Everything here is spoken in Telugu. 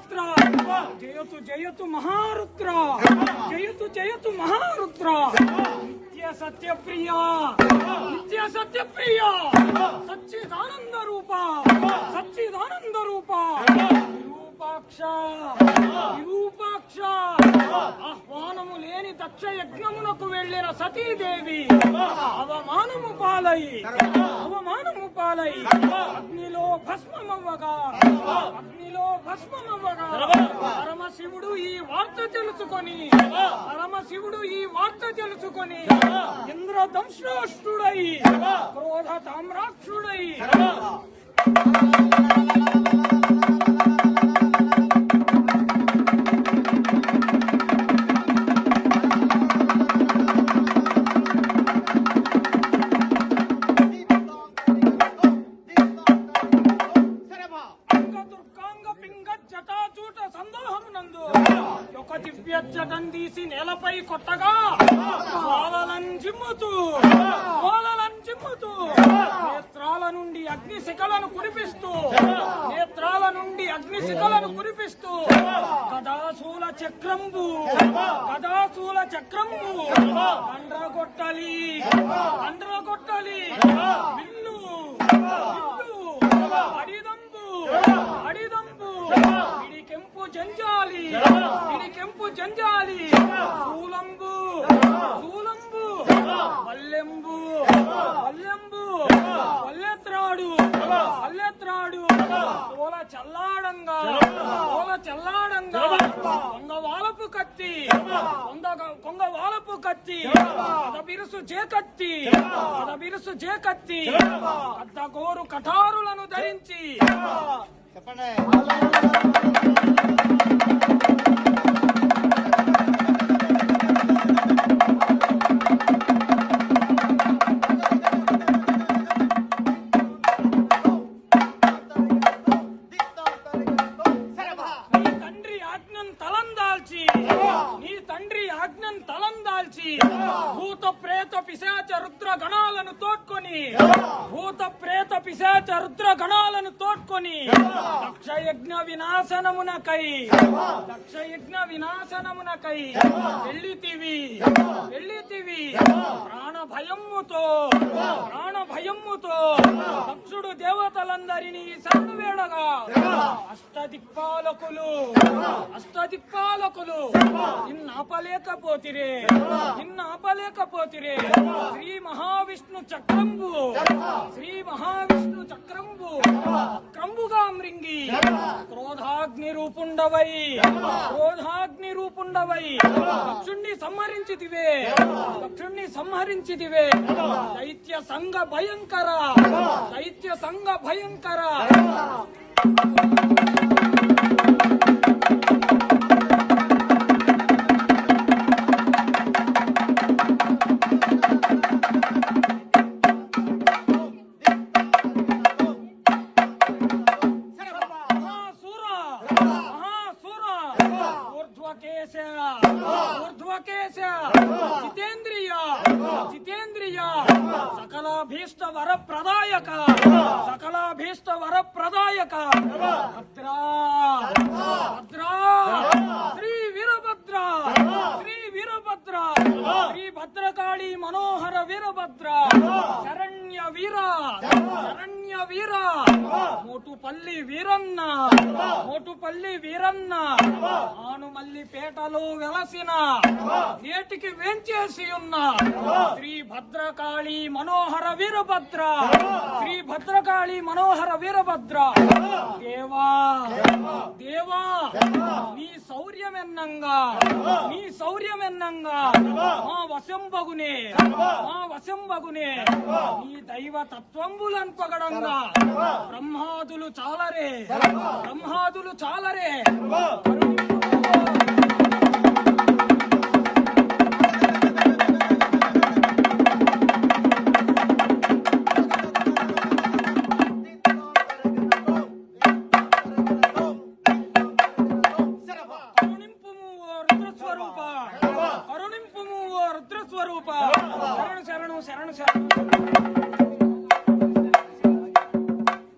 वीरभद्र जयतु जयतु महारुद्र जयतु जयतु महारुद्र नित्य सत्यप्रिय सच्चिदानंद रूप విరూపాక్ష ఆహ్వానము లేని దక్ష యజ్ఞమునకు వెళ్లిన సతీదేవి అవమానము పాలై అగ్నిలో భస్మమవ్వగా పరమశివుడు ఈ వార్త తెలుసుకొని ఇంద్రదంశ్రాష్ట్రుడై క్రోధ తామ్రాక్షుడై జటం తీసి నేలపై కొట్టగా కోలలను చిమ్ముతూ నేత్రాల నుండి అగ్నిశిఖలను కురిపిస్తూ కదాశూల చక్రంబు అండ్రగొట్టలి విల్లు అడిదంబు ఇడికెంపు జంజాలి శూలంబు వల్లెంబు వల్లెత్రాడు తోల చల్లాడంగా కొంగవాలపు కత్తి బిరుసు చేకత్తి అద్దగోరు కఠారులను ధరించి చెప్పండి నీ తండ్రి ఆజ్ఞను తలందాల్చి భూత ప్రేత పిశాచ రుద్ర గణాలను తోడ్కొని దక్షయజ్ఞ వినాశనమునకై వెళ్ళితివి ప్రాణ భయముతో దక్షుడు దేవతలందరినీ శరణు వేడగా అష్టదిక్పాలకులు నిన్నాపలేకపోతిరే శ్రీ మహావిష్ణు చక్రంబు అక్రంబుగా మృంగి క్రోధాగ్ని రూపుండవై దక్షుణ్ణి సంహరించితివే దైత్య సంఘ భయంకర ఊర్ధ్వకేశ జితేంద్రియ సకలాభీష్ట వరప్రదాయక భద్రా శ్రీ వీరభద్ర శ్రీ భద్రకాళి మనోహర వీరభద్ర శరణ్య వీర మోటుపల్లి వీరన్న ఆనుమల్లి పేటలో వెలసిన నేటికి వేంచేసి ఉన్న శ్రీ భద్రకాళి మనోహర వీరభద్ర దేవా నీ శౌర్యమెన్నంగా మా వశంబగునే నీ దైవ తత్వంబులను పగడంగా బ్రహ్మాదులు చాలరే